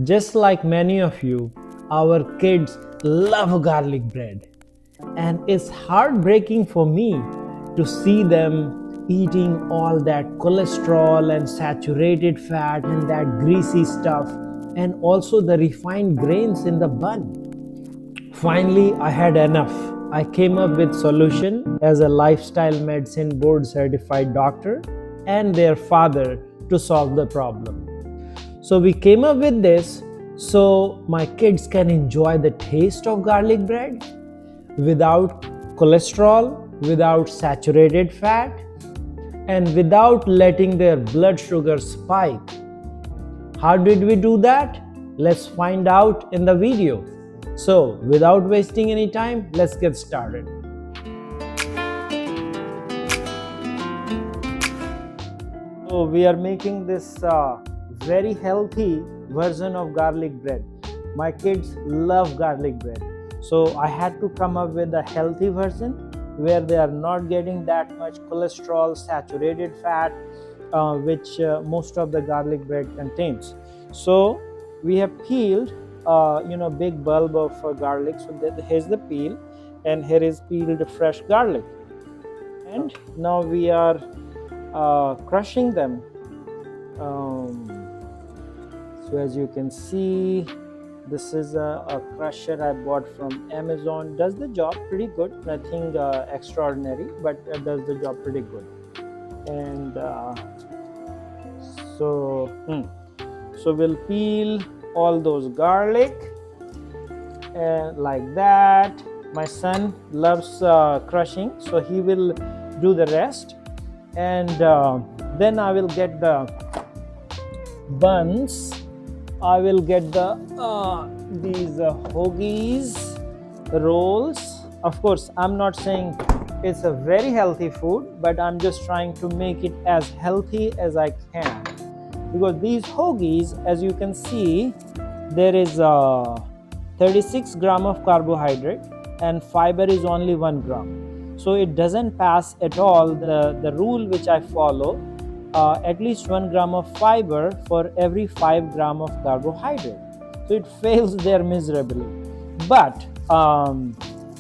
Just like many of you, our kids love garlic bread. And it's heartbreaking for me to see them eating all that cholesterol and saturated fat and that greasy stuff, and also the refined grains in the bun. Finally, I had enough. I came up with solution as a lifestyle medicine board certified doctor and their father to solve the problem. So we came up with this so my kids can enjoy the taste of garlic bread without cholesterol, without saturated fat, and without letting their blood sugar spike. How did we do that? Let's find out in the video. So without wasting any time, let's get started. So we are making this very healthy version of garlic bread. My kids love garlic bread, so I had to come up with a healthy version where they are not getting that much cholesterol, saturated fat, which most of the garlic bread contains. So we have peeled big bulb of garlic. So here's the peel, and here is peeled fresh garlic, and now we are crushing them. So as you can see, this is a crusher I bought from Amazon. Does the job pretty good. Nothing extraordinary, but does the job pretty good. And so we'll peel all those garlic like that. My son loves crushing, so he will do the rest. And then I will get the buns. I will get these hoagies rolls. Of course, I'm not saying it's a very healthy food, but I'm just trying to make it as healthy as I can, because these hoagies, as you can see, there is 36 gram of carbohydrate and fiber is only 1 gram. So it doesn't pass at all the rule which I follow. At least 1 gram of fiber for every 5 gram of carbohydrate. So it fails there miserably. But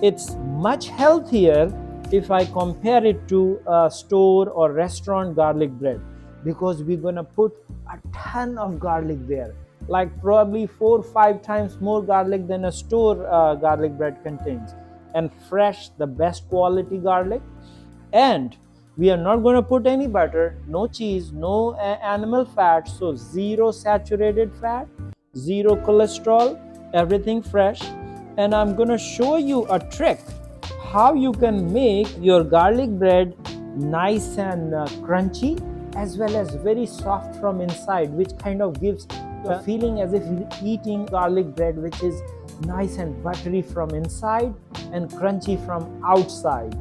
it's much healthier if I compare it to a store or restaurant garlic bread, because we're gonna put a ton of garlic there, like probably 4 or 5 times more garlic than a store garlic bread contains, and fresh, the best quality garlic. And we are not going to put any butter, no cheese, no animal fat, so zero saturated fat, zero cholesterol, everything fresh. And I'm going to show you a trick how you can make your garlic bread nice and crunchy, as well as very soft from inside, which kind of gives a feeling as if you're eating garlic bread, which is nice and buttery from inside and crunchy from outside.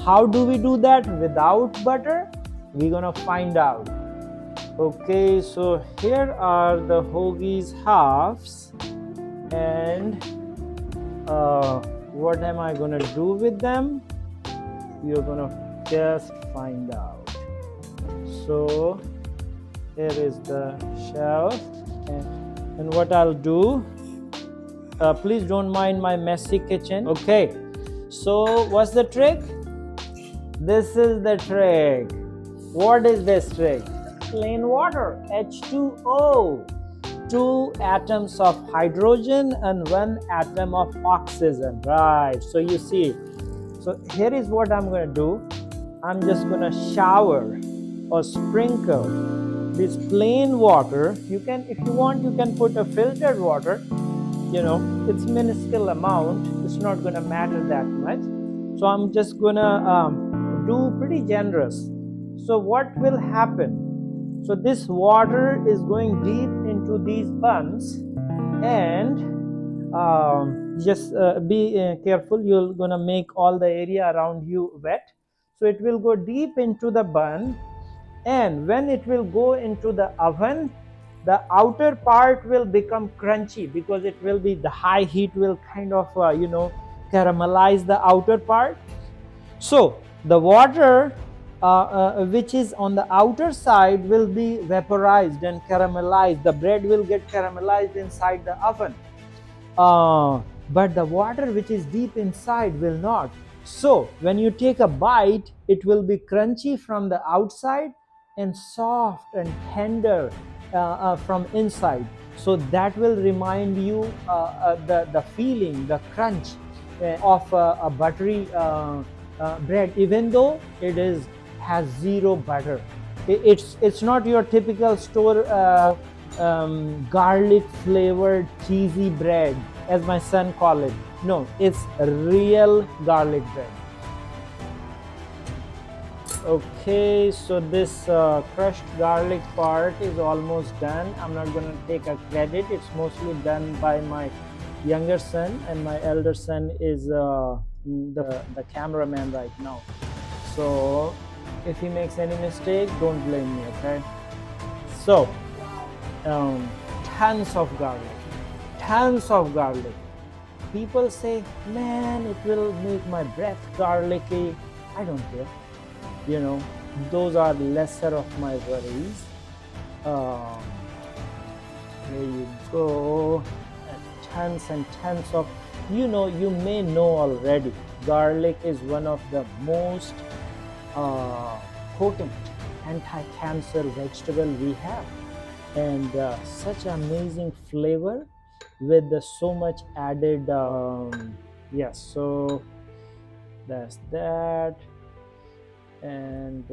How do we do that without butter? We're gonna find out. Okay, so here are the hoagies halves, and what am I gonna do with them? You're gonna just find out. So here is the shelf, and what I'll do, please don't mind my messy kitchen. Okay, so what's the trick? This is the trick. What is this trick? Plain water, H2O. 2 atoms of hydrogen and 1 atom of oxygen. Right. So you see. So here is what I'm going to do. I'm just going to shower or sprinkle this plain water. You can, if you want, you can put a filtered water. You know, it's minuscule amount. It's not going to matter that much. So I'm just going to do pretty generous. So what will happen? So this water is going deep into these buns, and just be careful. You're gonna make all the area around you wet. So it will go deep into the bun, and when it will go into the oven, the outer part will become crunchy, because it will be, the high heat will kind of caramelize the outer part. So the water which is on the outer side will be vaporized and caramelized. The bread will get caramelized inside the oven. But the water which is deep inside will not. So when you take a bite, it will be crunchy from the outside and soft and tender from inside. So that will remind you the feeling, the crunch of a buttery bread, even though it has zero butter. It's not your typical store garlic flavored cheesy bread, as my son call it. No, it's real garlic bread. Okay, so this crushed garlic part is almost done. I'm not going to take a credit. It's mostly done by my younger son, and my elder son is the cameraman right now. So if he makes any mistake, don't blame me, okay? So tons of garlic. People say, man, it will make my breath garlicky. I don't care. You know, those are lesser of my worries. There you go. Tons and tons of, you may know already, garlic is one of the most potent anti-cancer vegetable we have, and such amazing flavor with so much added. Yes, so that's that. And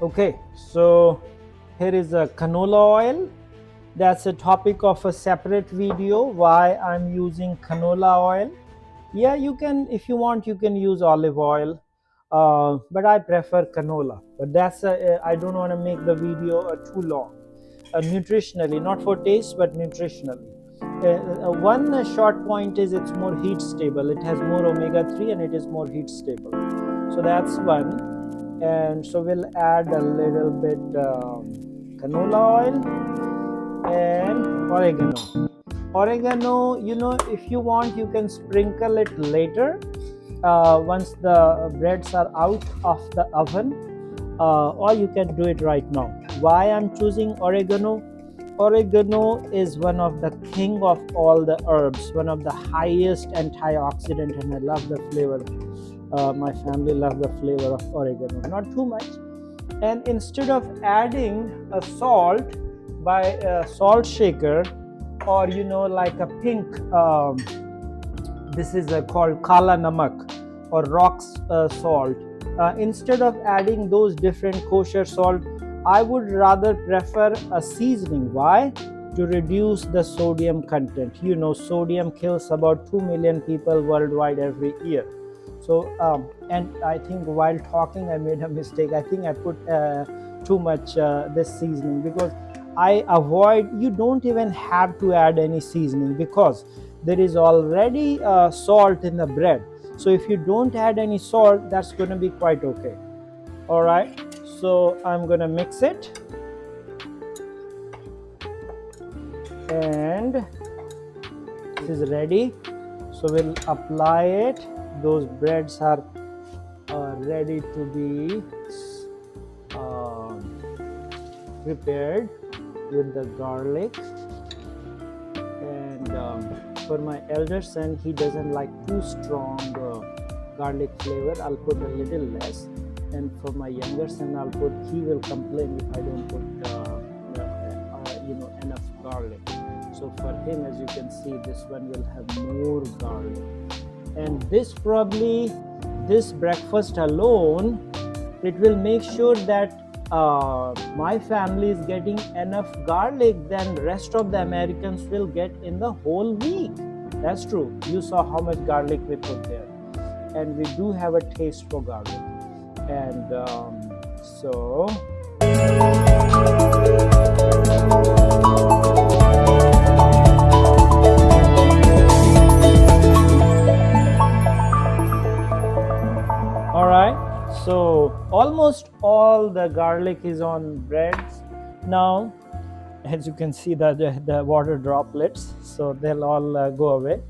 okay, so here is a canola oil. That's a topic of a separate video, why I'm using canola oil. Yeah, you can, if you want, you can use olive oil, but I prefer canola. But that's I don't want to make the video too long. Nutritionally, not for taste, but nutritionally. One short point is it's more heat stable. It has more omega-3 and it is more heat stable. So that's one. And so we'll add a little bit canola oil and oregano. If you want, you can sprinkle it later once the breads are out of the oven, or you can do it right now. Why I'm choosing oregano? Oregano is one of the king of all the herbs, one of the highest antioxidant, and I love the flavor. My family love the flavor of oregano, not too much. And instead of adding a salt by a salt shaker, or like a pink, this is called kala namak or rock salt. Instead of adding those different kosher salt, I would rather prefer a seasoning. Why? To reduce the sodium content. Sodium kills about 2 million people worldwide every year. So and I think while talking I made a mistake. I think I put too much this seasoning, because I avoid, you don't even have to add any seasoning because there is already salt in the bread. So if you don't add any salt, that's going to be quite okay. All right, so I'm going to mix it, and this is ready. So we'll apply it. Those breads are ready to be prepared with the garlic. And for my elder son, he doesn't like too strong garlic flavor. I'll put a little less. And for my younger son, he will complain if I don't put enough garlic. So for him, as you can see, this one will have more garlic. And this breakfast alone, it will make sure that my family is getting enough garlic than the rest of the Americans will get in the whole week. That's true. You saw how much garlic we put there. And we do have a taste for garlic. And so all right, so almost all the garlic is on breads now. As you can see, the water droplets, so they'll all go away.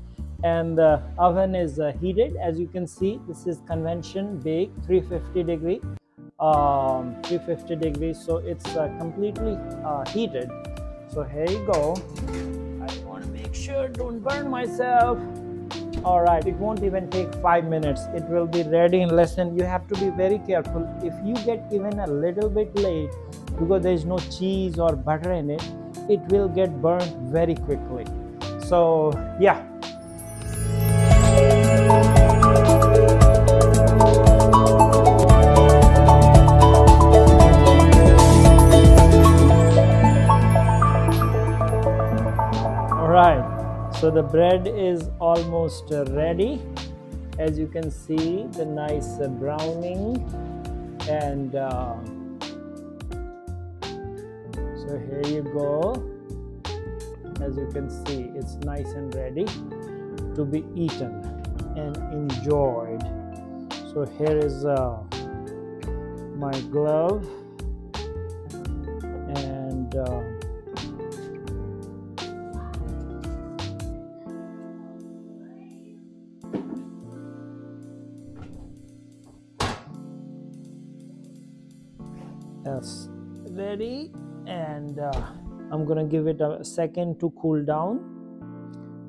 and the oven is heated. As you can see, this is convention bake 350 degree, 350 degrees, so it's completely heated. So here you go. I want to make sure don't burn myself. All right, it won't even take 5 minutes. It will be ready in less than. You have to be very careful. If you get even a little bit late because there is no cheese or butter in it, it will get burnt very quickly. So yeah. All right, so the bread is almost ready. As you can see, the nice browning, and so here you go. As you can see, it's nice and ready to be eaten and enjoyed. So here is my glove, and that's ready, and I'm gonna give it a second to cool down.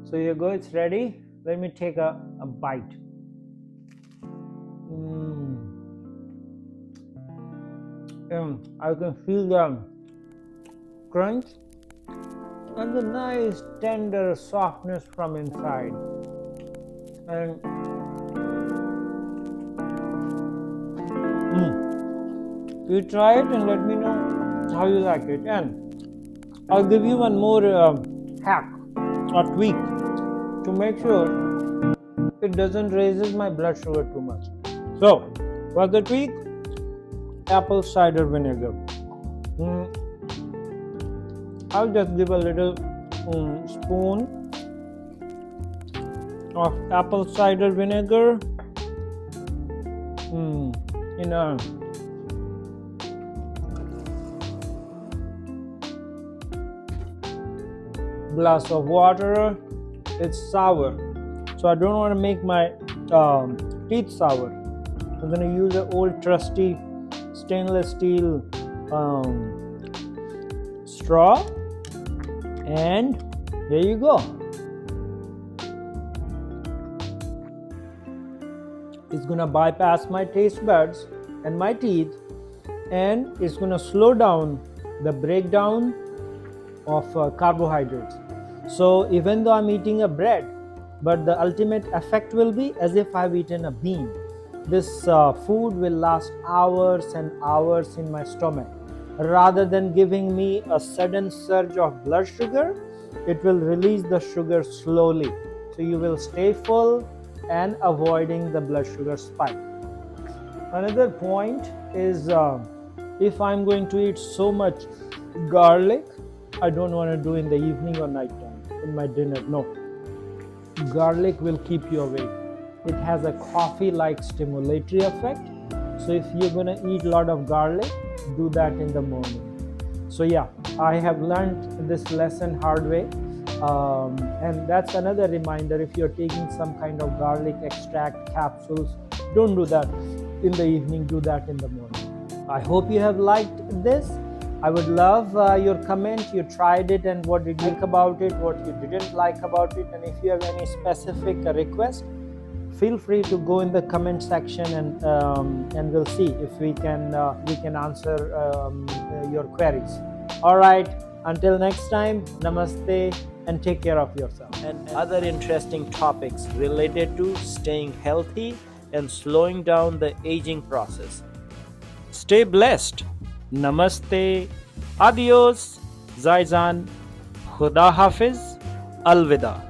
So here you go, it's ready. Let me take a bite. I can feel the crunch and the nice tender softness from inside. And you try it and let me know how you like it. And I'll give you one more hack or tweak to make sure it doesn't raises my blood sugar too much. So, what's the tweak? Apple cider vinegar. I'll just give a little spoon of apple cider vinegar in a glass of water. It's sour, so I don't want to make my teeth sour. I'm going to use an old trusty stainless steel straw, and there you go. It's going to bypass my taste buds and my teeth, and it's going to slow down the breakdown of carbohydrates. So even though I'm eating a bread, but the ultimate effect will be as if I've eaten a bean. This food will last hours and hours in my stomach. Rather than giving me a sudden surge of blood sugar, it will release the sugar slowly. So you will stay full and avoiding the blood sugar spike. Another point is if I'm going to eat so much garlic, I don't want to do in the evening or nighttime in my dinner. No. Garlic will keep you awake. It has a coffee-like stimulatory effect. So if you're going to eat a lot of garlic, do that in the morning. So yeah, I have learned this lesson hard way. And that's another reminder, if you're taking some kind of garlic extract capsules, don't do that in the evening, do that in the morning. I hope you have liked this. I would love your comment. You tried it and what did you like about it, what you didn't like about it, and if you have any specific request, feel free to go in the comment section, and we'll see if we can answer your queries. All right, until next time, namaste and take care of yourself. And other interesting topics related to staying healthy and slowing down the aging process. Stay blessed. Namaste, adios, Zaizan, Khuda Hafiz, Alvida.